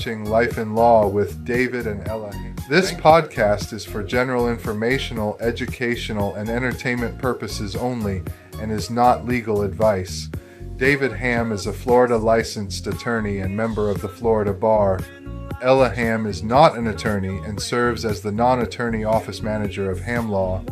watching Life in Law with David and Ella. This podcast is for general informational, educational, and entertainment purposes only and is not legal advice. David Ham is a Florida licensed attorney and member of the Florida Bar. Ella Ham is not an attorney and serves as the non-attorney office manager of Ham Law.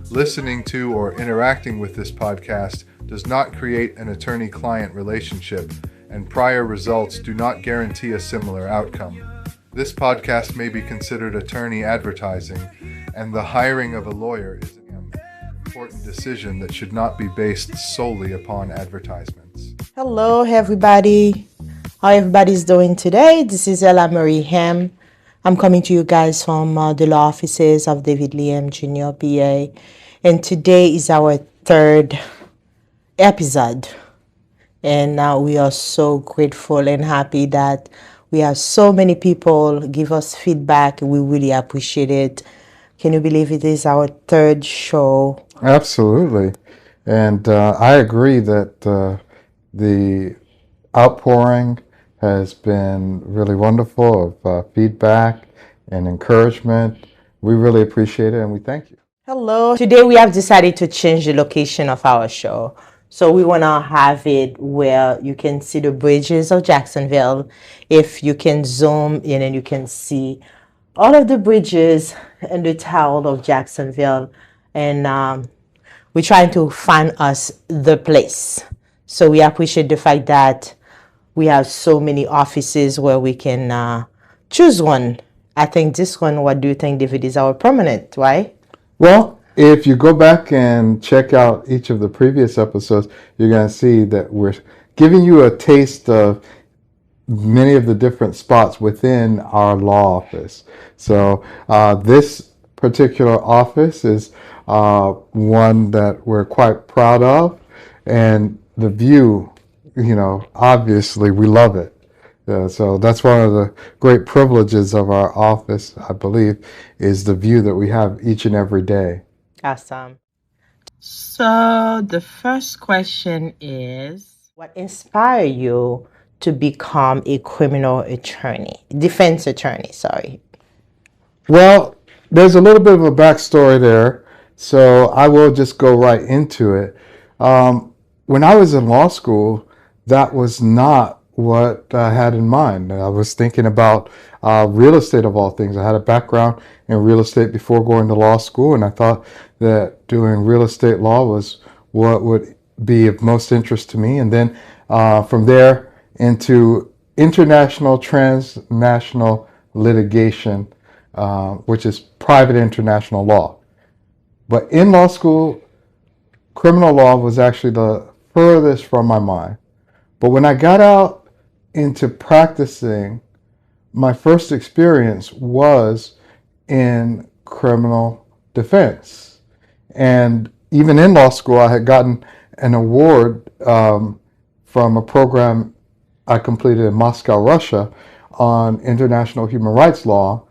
Listening to or interacting with this podcast does not create an attorney-client relationship, and prior results do not guarantee a similar outcome. This podcast may be considered attorney advertising, and the hiring of a lawyer is an important decision that should not be based solely upon advertisements. Hello, everybody. How everybody's doing today? This is Ella Marie Ham. I'm coming to you guys from the law offices of David Liam Jr., PA, and today is our third episode. And we are so grateful and happy that we have so many people give us feedback. We really appreciate it. Can you believe it is our third show? Absolutely. And I agree that the outpouring has been really wonderful of feedback and encouragement. We really appreciate it and we thank you. Hello. Today we have decided to change the location of our show. So we want to have it where you can see the bridges of Jacksonville. If you can zoom in and you can see all of the bridges and the tower of Jacksonville. And we're trying to find us the place. So we appreciate the fact that we have so many offices where we can choose one. I think this one, what do you think, David, is our permanent, right? Well, if you go back and check out each of the previous episodes, you're going to see that we're giving you a taste of many of the different spots within our law office. So this particular office is one that we're quite proud of, and the view, obviously we love it. So that's one of the great privileges of our office, I believe, is the view that we have each and every day. Awesome. So the first question is, what inspired you to become a criminal attorney, defense attorney, sorry? Well, there's a little bit of a backstory there, so I will just go right into it. When I was in law school, that was not what I had in mind. I was thinking about real estate of all things. I had a background in real estate before going to law school, and I thought that doing real estate law was what would be of most interest to me. And then from there into international, transnational litigation, which is private international law. But in law school, criminal law was actually the furthest from my mind. But when I got out into practicing, my first experience was in criminal defense. And even in law school, I had gotten an award from a program I completed in Moscow, Russia, on international human rights law,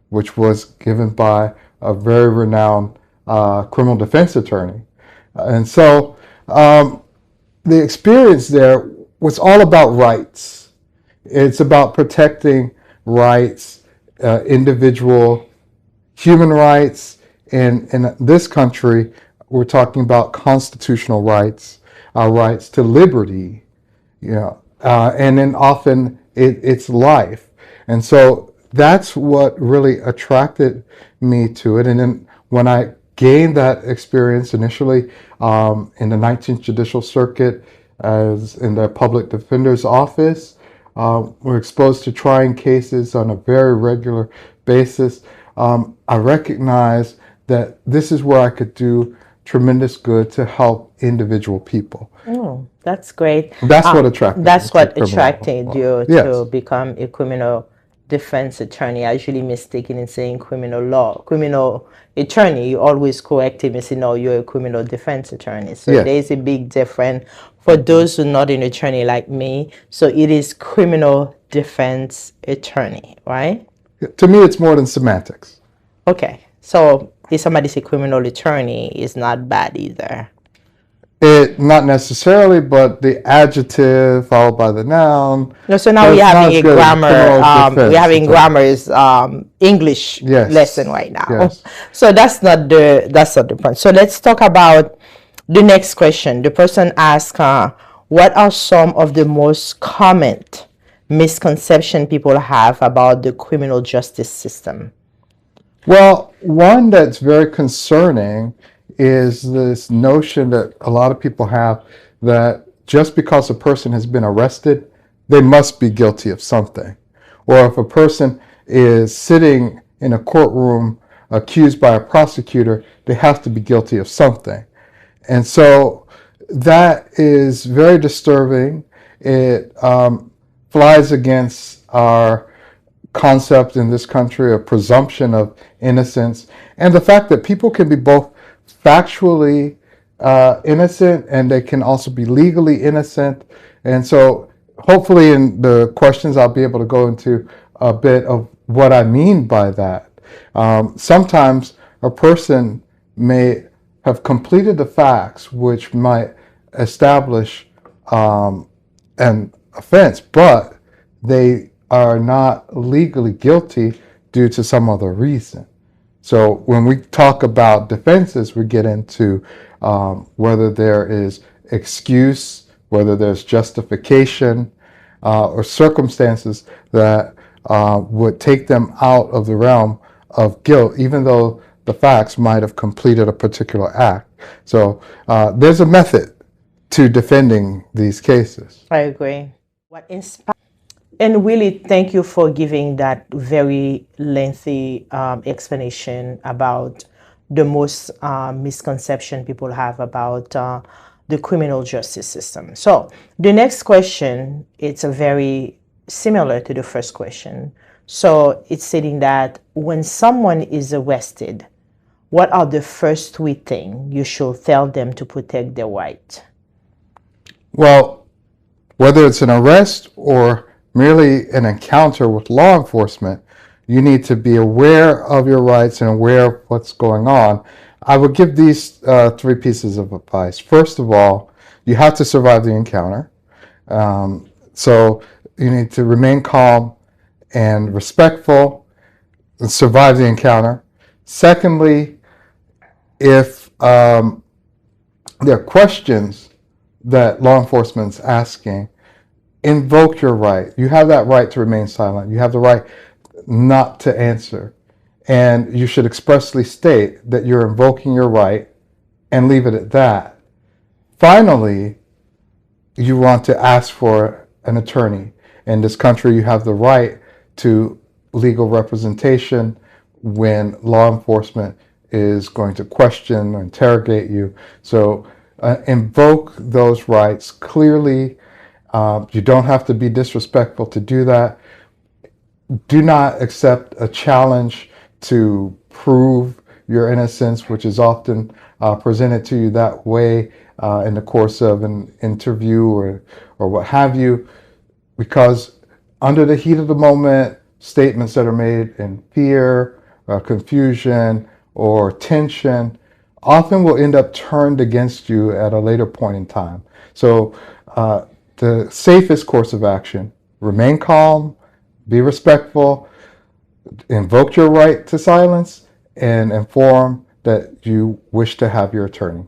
which was given by a very renowned criminal defense attorney. And so the experience there was all about rights. It's about protecting rights, individual human rights. And in this country, we're talking about constitutional rights, rights to liberty, and then often it's life. And so that's what really attracted me to it. And then when I gained that experience initially in the 19th Judicial Circuit, as in the Public Defender's Office, we're exposed to trying cases on a very regular basis. I recognize that this is where I could do tremendous good to help individual people. Oh, that's great. That's what attracted That's me what attracted you Yes. to become a criminal defense attorney. I usually mistaken in saying criminal law. Criminal attorney, you always correct him and say, no, you're a criminal defense attorney. So Yes. there's a big difference for those who are not an attorney like me. So it is criminal defense attorney, right? To me, it's more than semantics. Okay. So if somebody say criminal attorney, it's not bad either. It not necessarily, but the adjective followed by the noun. No, so now But we're it's not having as a good as grammar. criminal defense We're having attorney. grammar's English Yes. lesson right now. Yes. So that's not the point. So let's talk about the next question. The person asked, "What are some of the most common misconception people have about the criminal justice system?" Well, one that's very concerning is this notion that a lot of people have that just because a person has been arrested, they must be guilty of something. Or if a person is sitting in a courtroom accused by a prosecutor, they have to be guilty of something. And so that is very disturbing. It flies against our concept in this country of presumption of innocence, and the fact that people can be both factually innocent and they can also be legally innocent. And so hopefully in the questions I'll be able to go into a bit of what I mean by that. Sometimes a person may have completed the facts which might establish an offense, but they are not legally guilty due to some other reason. So when we talk about defenses, we get into whether there is excuse, whether there's justification, or circumstances that would take them out of the realm of guilt, even though the facts might have completed a particular act. So there's a method to defending these cases. I agree. What inspires And really, thank you for giving that very lengthy explanation about the most misconception people have about the criminal justice system. So the next question, it's a very similar to the first question. So it's stating that when someone is arrested, what are the first three things you should tell them to protect their right? Well, whether it's an arrest or merely an encounter with law enforcement, you need to be aware of your rights and aware of what's going on. I would give these three pieces of advice. First of all, you have to survive the encounter. So you need to remain calm and respectful and survive the encounter. Secondly, if there are questions that law enforcement's asking, invoke your right. You have that right to remain silent. You have the right not to answer. And you should expressly state that you're invoking your right and leave it at that. Finally, you want to ask for an attorney. In this country, you have the right to legal representation when law enforcement is going to question or interrogate you. So invoke those rights clearly. You don't have to be disrespectful to do that. Do not accept a challenge to prove your innocence, which is often presented to you that way in the course of an interview or what have you, because under the heat of the moment, statements that are made in fear, confusion, or tension often will end up turned against you at a later point in time. So the safest course of action, remain calm, be respectful, invoke your right to silence, and inform that you wish to have your attorney.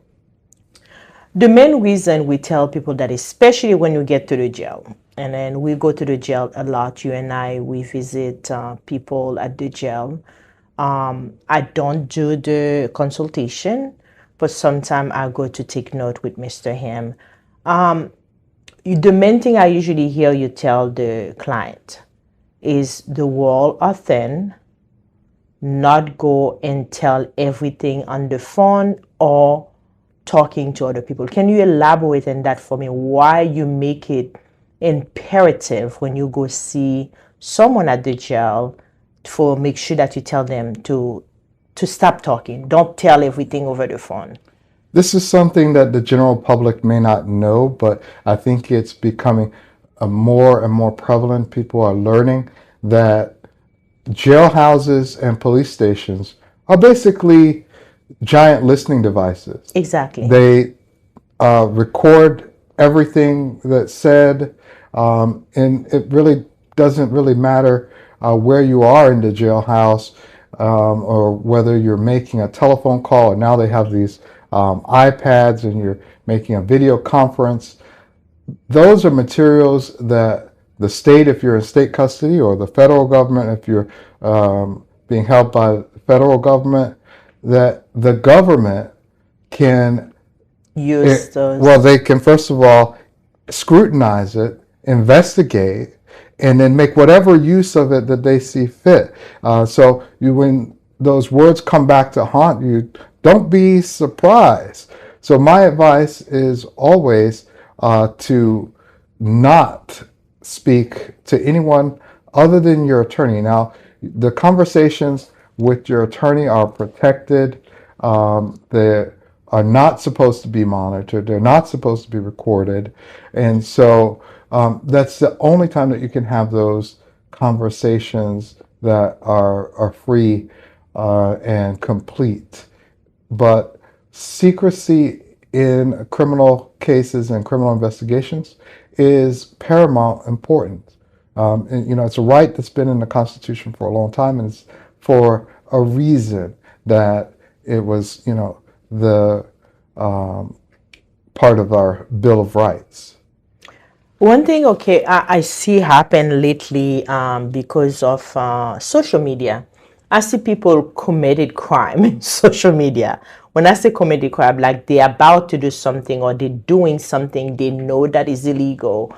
The main reason we tell people that, especially when you get to the jail, and then we go to the jail a lot, you and I, we visit people at the jail. I don't do the consultation, but sometimes I go to take note with Mr. Ham. The main thing I usually hear you tell the client is the walls are thin, not go and tell everything on the phone or talking to other people. Can you elaborate on that for me? Why you make it imperative when you go see someone at the jail for make sure that you tell them to stop talking. Don't tell everything over the phone. This is something that the general public may not know, but I think it's becoming more and more prevalent. People are learning that jailhouses and police stations are basically giant listening devices. Exactly. They record everything that's said, and it really doesn't really matter where you are in the jailhouse, or whether you're making a telephone call, and now they have these iPads and you're making a video conference. Those are materials that the state, if you're in state custody, or the federal government, if you're being held by the federal government, that the government can Use those. well, they can first of all scrutinize it, investigate, and then make whatever use of it that they see fit. So when those words come back to haunt you, don't be surprised. So my advice is always to not speak to anyone other than your attorney. Now, the conversations with your attorney are protected. They are not supposed to be monitored. They're not supposed to be recorded. And so that's the only time that you can have those conversations that are free and complete. But secrecy in criminal cases and criminal investigations is paramount importance. And, it's a right that's been in the Constitution for a long time, and it's for a reason that it was, the part of our Bill of Rights. One thing, okay, I see happen lately because of social media. I see people committed crime in social media. When I say committed crime, like they're about to do something or they're doing something they know that is illegal.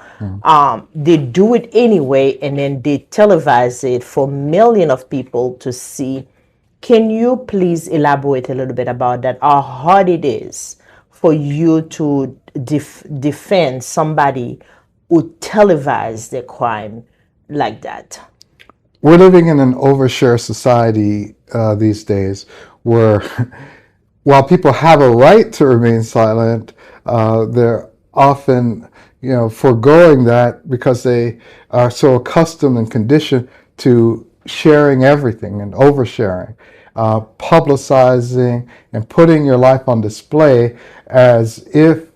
They do it anyway, and then they televise it for millions of people to see. Can you please elaborate a little bit about that? How hard it is for you to defend somebody who televised their crime like that? We're living in an overshare society these days where while people have a right to remain silent, they're often, foregoing that because they are so accustomed and conditioned to sharing everything and oversharing, publicizing and putting your life on display as if,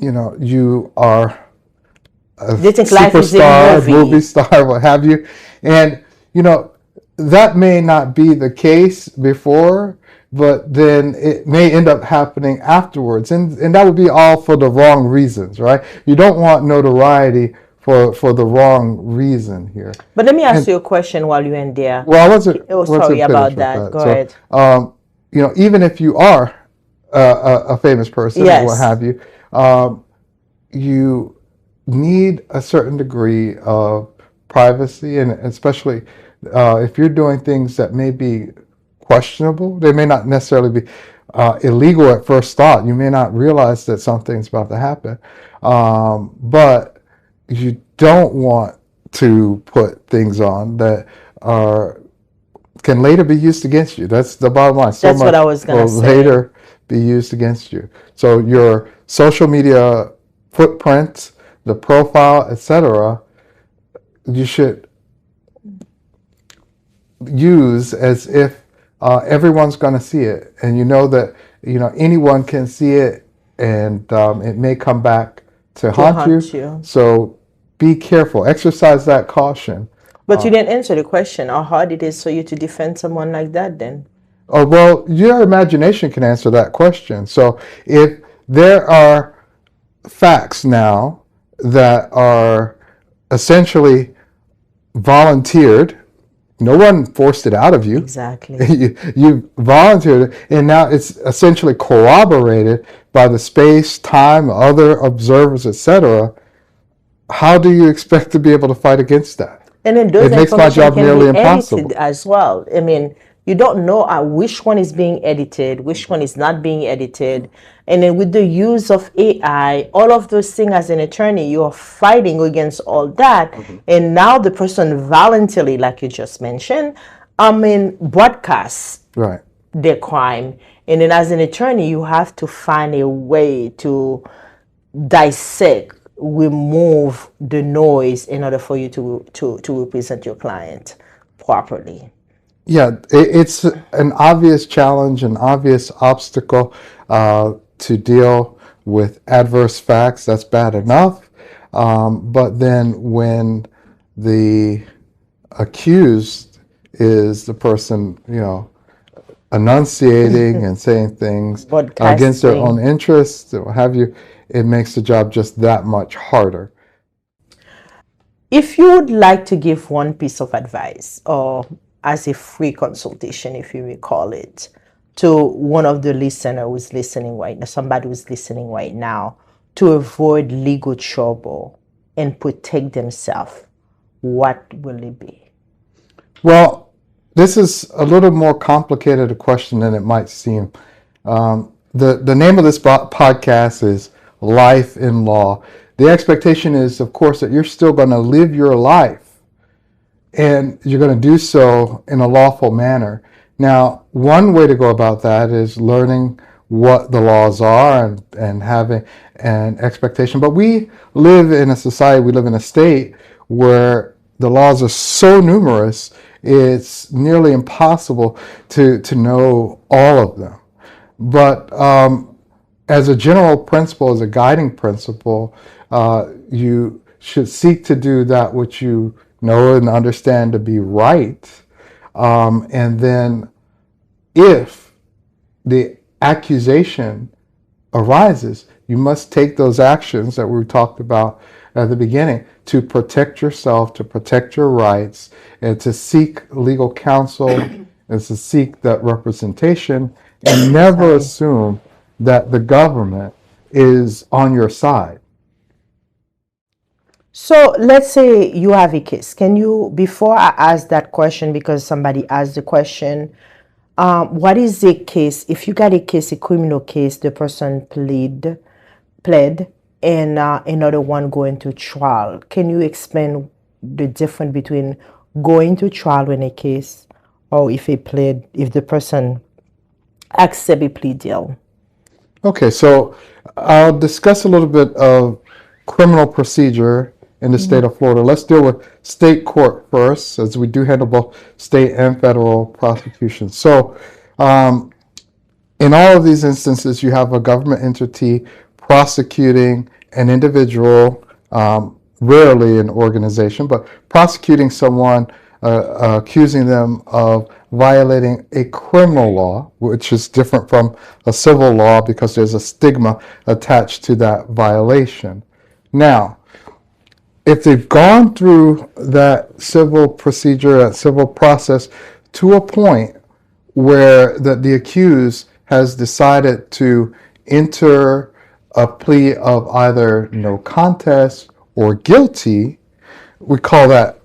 you are a They think life is a superstar, movie. movie star, what have you. And, that may not be the case before, but then it may end up happening afterwards. And that would be all for the wrong reasons, right? You don't want notoriety for the wrong reason here. But let me ask you a question while you're in there. Well, I wasn't. Oh, wasn't sorry about finished with that. Go So, ahead. even if you are a famous person or Yes. what have you, you need a certain degree of privacy, and especially if you're doing things that may be questionable. They may not necessarily be illegal at first thought. You may not realize that something's about to happen, but you don't want to put things on that can later be used against you. That's the bottom line. So That's what much I was gonna will say. later be used against you. So your social media footprint, the profile, etc., you should use as if everyone's going to see it, and that anyone can see it, and it may come back to haunt you. So be careful. Exercise that caution. But you didn't answer the question. How hard it is for you to defend someone like that then? Oh, well, your imagination can answer that question. So if there are facts now that are essentially volunteered, no one forced it out of you. Exactly. You volunteered it, and now it's essentially corroborated by the space, time, other observers, etc. How do you expect to be able to fight against that? And then those It makes my information job can nearly be impossible. edited as well. I mean, you don't know which one is being edited, which one is not being edited. And then with the use of AI, all of those things as an attorney, you're fighting against all that. And now the person voluntarily, like you just mentioned, broadcasts Right. their crime. And then as an attorney, you have to find a way to dissect, remove the noise in order for you to represent your client properly. Yeah, it's an obvious challenge, an obvious obstacle to deal with adverse facts, that's bad enough. But then when the accused is the person, enunciating and saying things against their own Broadcasting. interests, or what have you, it makes the job just that much harder. If you would like to give one piece of advice, or as a free consultation, if you may call it, to one of the listener who's listening right now, somebody who's listening right now, to avoid legal trouble and protect themselves, what will it be? Well, this is a little more complicated a question than it might seem. The name of this podcast is Life in Law. The expectation is, of course, that you're still going to live your life, and you're going to do so in a lawful manner. Now, one way to go about that is learning what the laws are and having an expectation. But we live in a society, we live in a state where the laws are so numerous, it's nearly impossible to know all of them. But as a general principle, as a guiding principle, you should seek to do that which you know and understand to be right. And then if the accusation arises, you must take those actions that we talked about at the beginning to protect yourself, to protect your rights, and to seek legal counsel and to seek that representation, and never assume that the government is on your side. So let's say you have a case. Can you, before I ask that question, because somebody asked the question, what is the case? If you got a case, a criminal case, the person pled, and another one going to trial. Can you explain the difference between going to trial in a case, or if the person accept a plea deal? Okay, so I'll discuss a little bit of criminal procedure in the state of Florida. Let's deal with state court first, as we do handle both state and federal prosecutions. So, in all of these instances, you have a government entity prosecuting an individual, rarely an organization, but prosecuting someone, accusing them of violating a criminal law, which is different from a civil law because there's a stigma attached to that violation. Now, if they've gone through that civil procedure, that civil process, to a point where the accused has decided to enter a plea of either no contest or guilty, we call that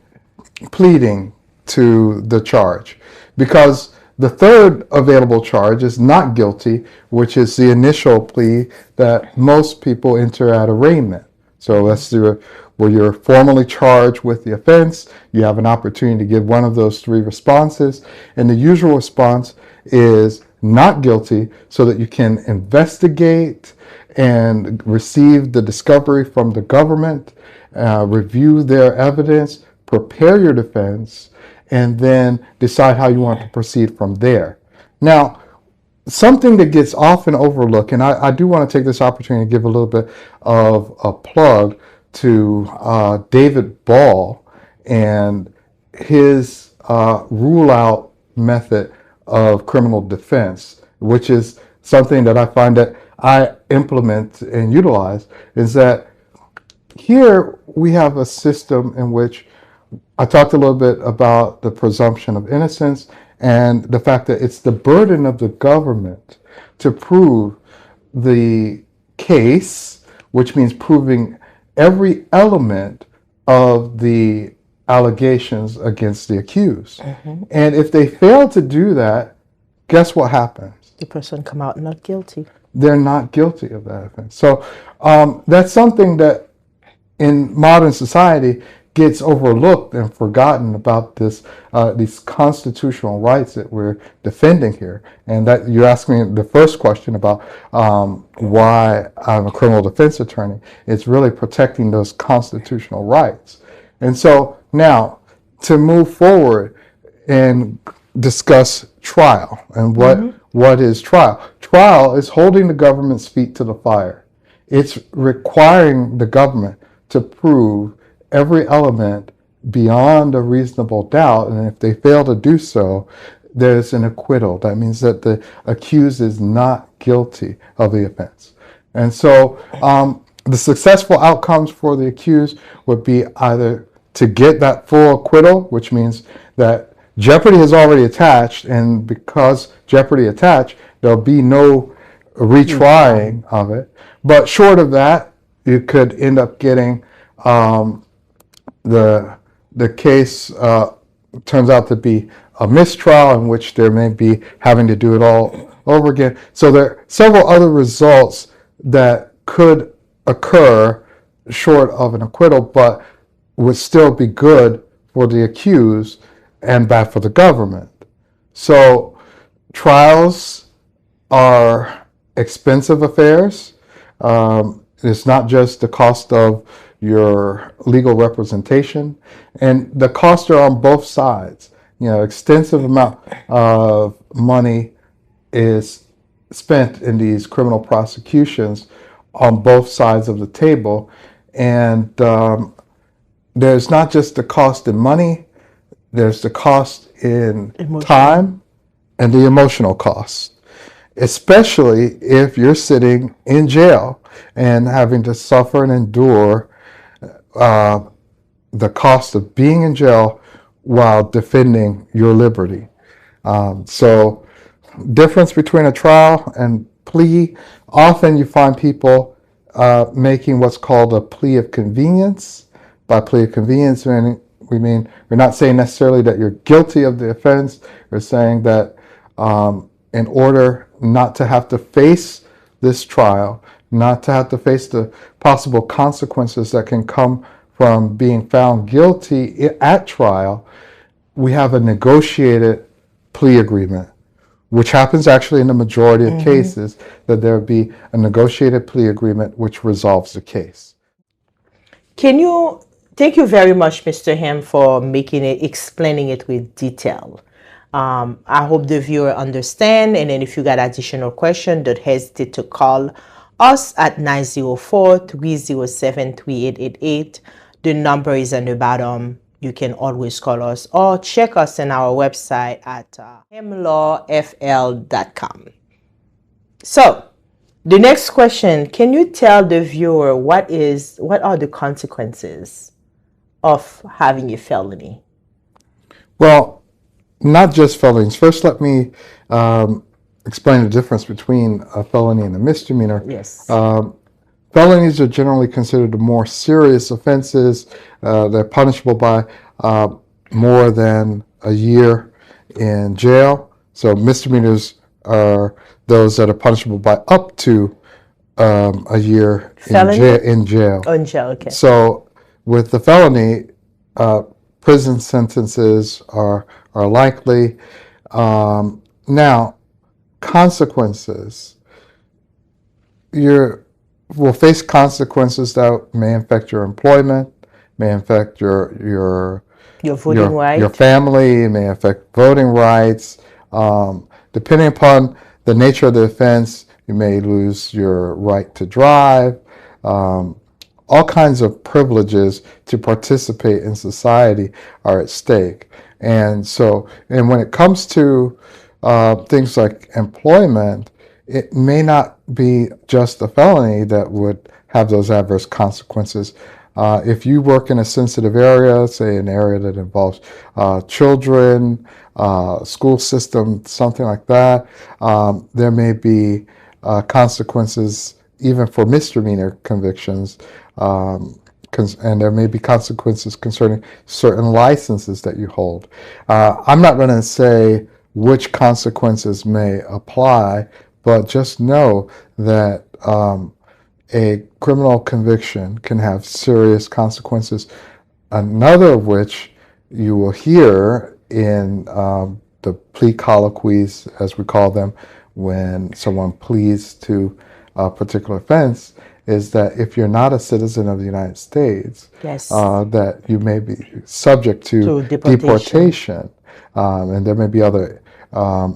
pleading to the charge. Because the third available charge is not guilty, which is the initial plea that most people enter at arraignment. So let's do it where you're formally charged with the offense. You have an opportunity to give one of those three responses. And the usual response is not guilty, so that you can investigate and receive the discovery from the government, review their evidence, prepare your defense, and then decide how you want to proceed from there. Now, something that gets often overlooked, and I do want to take this opportunity to give a little bit of a plug to David Ball and his rule out method of criminal defense, which is something that I find that I implement and utilize, is that here we have a system in which I talked a little bit about the presumption of innocence and the fact that it's the burden of the government to prove the case, which means proving every element of the allegations against the accused. And if they fail to do that, guess what happens? The person come out not guilty. They're not guilty of that offense. So that's something that in modern society gets overlooked and forgotten about these constitutional rights that we're defending here. And that you asked me the first question about why I'm a criminal defense attorney. It's really protecting those constitutional rights. And so now, to move forward and discuss trial and what is trial. Trial is holding the government's feet to the fire. It's requiring the government to prove every element beyond a reasonable doubt, and if they fail to do so, there's an acquittal. That means that the accused is not guilty of the offense. And so the successful outcomes for the accused would be either to get that full acquittal, which means that jeopardy has already attached, and because jeopardy attached, there'll be no retrying of it. But short of that, you could end up getting the case turns out to be a mistrial in which there may be having to do it all over again. So there are several other results that could occur short of an acquittal, but would still be good for the accused and bad for the government. So trials are expensive affairs. It's not just the cost of your legal representation, and the costs are on both sides. Extensive amount of money is spent in these criminal prosecutions on both sides of the table, and there's not just the cost in money, there's the cost in time and the emotional cost, especially if you're sitting in jail and having to suffer and endure the cost of being in jail while defending your liberty. So difference between a trial and plea, often you find people making what's called a plea of convenience. By plea of convenience, we mean we're not saying necessarily that you're guilty of the offense. We're saying that in order not to have to face this trial, not to have to face the possible consequences that can come from being found guilty at trial, we have a negotiated plea agreement, which happens actually in the majority of cases, that there be a negotiated plea agreement which resolves the case. Thank you very much, Mr. Ham, for explaining it with detail. I hope the viewer understand, and then if you got additional questions, don't hesitate to call us at 904-307-3888. The number is on the bottom. You can always call us or check us on our website at hemlawfl.com. So, the next question, can you tell the viewer what are the consequences of having a felony? Well, not just felonies. First, let me explain the difference between a felony and a misdemeanor. Yes. Felonies are generally considered the more serious offenses. They're punishable by more than a year in jail. So misdemeanors are those that are punishable by up to a year in jail. Oh, in jail, okay. So with the felony, prison sentences are likely. Now, consequences. You will face consequences that may affect your employment, may affect your voting rights, your family, may affect voting rights. Depending upon the nature of the offense, you may lose your right to drive. All kinds of privileges to participate in society are at stake. And when it comes to things like employment, it may not be just a felony that would have those adverse consequences. If you work in a sensitive area, say an area that involves children, school system, something like that, there may be consequences even for misdemeanor convictions, and there may be consequences concerning certain licenses that you hold. I'm not going to say which consequences may apply, but just know that a criminal conviction can have serious consequences, another of which you will hear in the plea colloquies, as we call them, when someone pleads to a particular offense, is that if you're not a citizen of the United States, yes, that you may be subject to deportation. and there may be other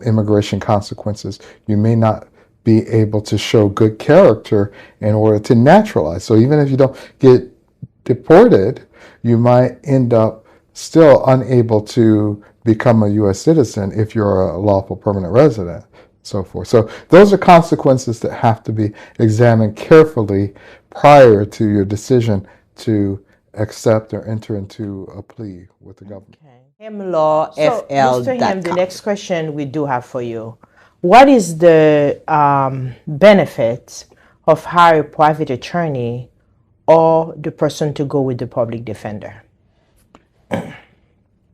immigration consequences. You may not be able to show good character in order to naturalize. So even if you don't get deported, you might end up still unable to become a U.S. citizen if you're a lawful permanent resident, so forth. So those are consequences that have to be examined carefully prior to your decision to accept or enter into a plea with the government. HimLawFL.com. So, Mr. Him, the next question we do have for you. What is the benefit of hiring a private attorney or the person to go with the public defender?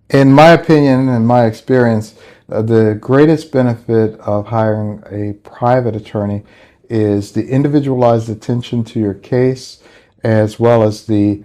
In my opinion and my experience, the greatest benefit of hiring a private attorney is the individualized attention to your case, as well as the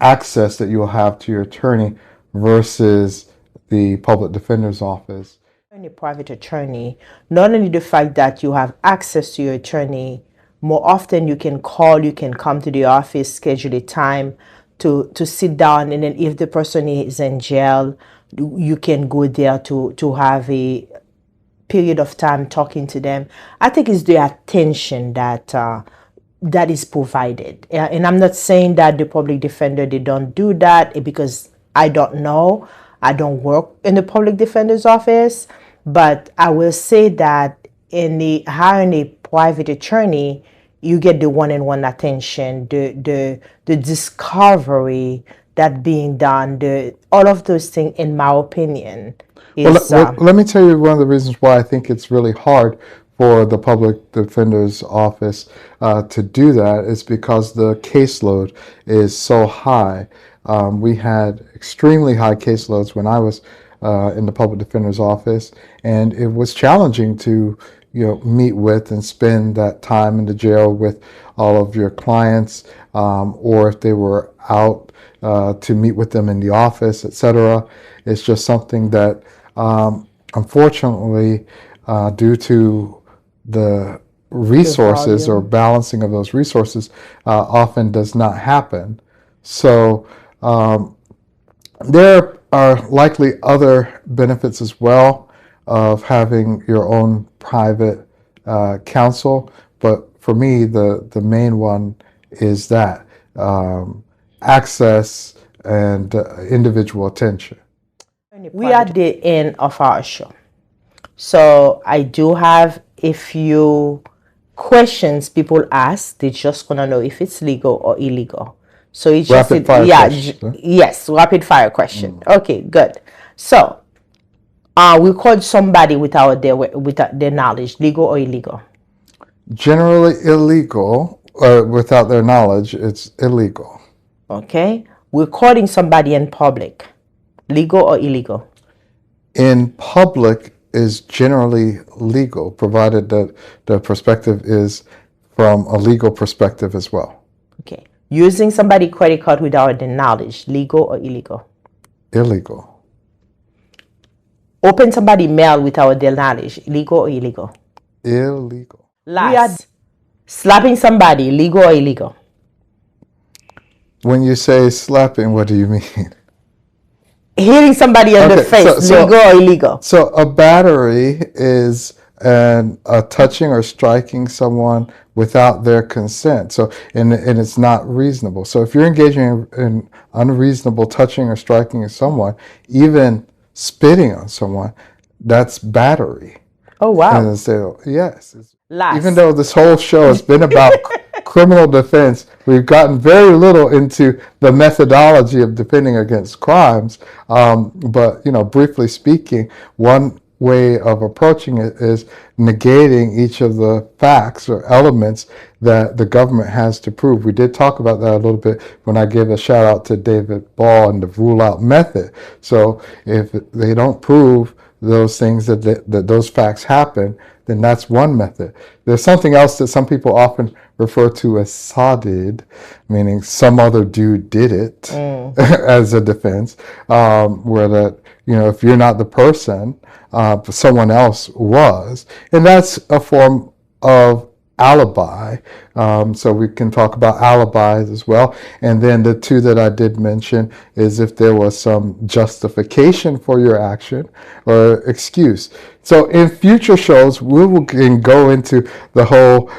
access that you will have to your attorney versus the public defender's office. A private attorney, not only the fact that you have access to your attorney, more often you can call, you can come to the office, schedule a time to sit down, and then if the person is in jail, you can go there to have a period of time talking to them. I think it's the attention that that is provided. And I'm not saying that the public defender, they don't do that, because I don't know. I don't work in the public defender's office, but I will say that in the hiring a private attorney, you get the one-on-one attention, the discovery that being done, all of those things, in my opinion, is... Let me tell you one of the reasons why I think it's really hard for the public defender's office to do that is because the caseload is so high. We had extremely high caseloads when I was in the public defender's office, and it was challenging to meet with and spend that time in the jail with all of your clients, or if they were out to meet with them in the office, etc. It's just something that unfortunately, due to the resources or balancing of those resources, often does not happen. So there are likely other benefits as well of having your own private counsel, but for me, the main one is that access and individual attention. We are at the end of our show, so I do have a few questions people ask. They just want to know if it's legal or illegal. So it's just rapid fire question. Yes, rapid fire question. Okay, good. So we called somebody without their knowledge, legal or illegal? Generally illegal. Without their knowledge, it's illegal. Okay. We're calling somebody in public, legal or illegal? In public is generally legal, provided that the perspective is from a legal perspective as well. Okay. Using somebody's credit card without their knowledge, legal or illegal? Illegal. Open somebody's mail without their knowledge, legal or illegal? Illegal. Last, slapping somebody, legal or illegal? When you say slapping, what do you mean? Hitting somebody on the face, legal or illegal? So a battery is a touching or striking someone without their consent. So and it's not reasonable. So if you're engaging in unreasonable touching or striking of someone, even spitting on someone, that's battery. Oh wow! And so yes, Last. Even though this whole show has been about criminal defense, we've gotten very little into the methodology of defending against crimes. But briefly speaking, one way of approaching it is negating each of the facts or elements that the government has to prove. We did talk about that a little bit when I gave a shout out to David Ball and the rule out method. So if they don't prove those things that those facts happen, then that's one method. There's something else that some people often refer to as sodded, meaning some other dude did it as a defense, where that, if you're not the person, someone else was. And that's a form of alibi. So we can talk about alibis as well. And then the two that I did mention is if there was some justification for your action or excuse. So in future shows, can go into the whole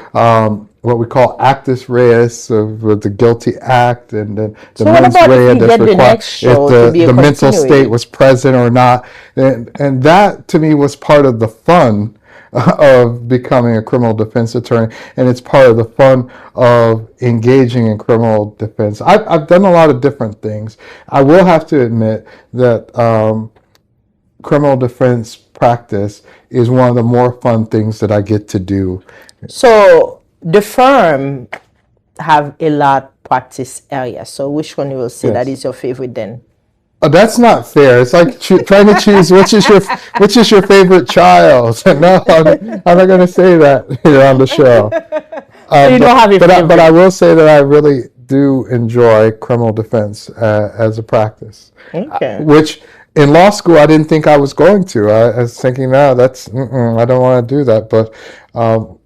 what we call actus reus of the guilty act, and then the So what mens about if rea we that's get the required next show to if be a the mental continuity? state was present or not. And that to me was part of the fun of becoming a criminal defense attorney, and it's part of the fun of engaging in criminal defense. I've done a lot of different things. I will have to admit that criminal defense practice is one of the more fun things that I get to do. So the firm have a lot practice area. So which one you will say that Yes. is your favorite then? That's not fair. It's like trying to choose which is your favorite child. No, I'm not going to say that here on the show. You don't have a but favorite. I will say that I really do enjoy criminal defense as a practice. Okay. Which in law school I didn't think I was going to. I was thinking, no, I don't want to do that. But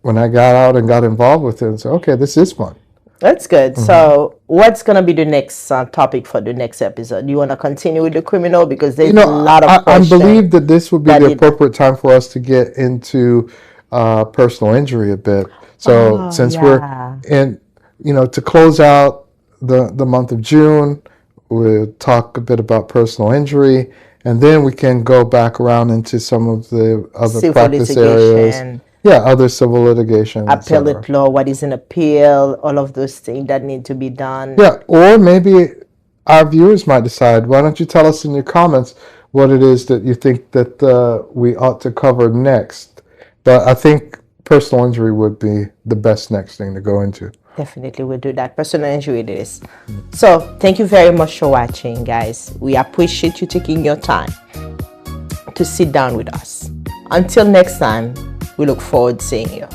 when I got out and got involved with it, I said, okay, this is fun. That's good. So what's going to be the next topic for the next episode? Do you want to continue with the criminal? Because there's a lot of I questions. believe that this would be that the it- appropriate time for us to get into personal injury a bit. So since we're yeah. in, to close out the month of June, we'll talk a bit about personal injury, and then we can go back around into some of the other Civil practice litigation, areas. Yeah, other civil litigation, et cetera. appellate law, what is an appeal, all of those things that need to be done. Yeah, or maybe our viewers might decide, why don't you tell us in your comments what it is that you think that we ought to cover next. But I think personal injury would be the best next thing to go into. Definitely we'll do that. Personal injury it is. So thank you very much for watching, guys. We appreciate you taking your time to sit down with us. Until next time, we look forward to seeing you.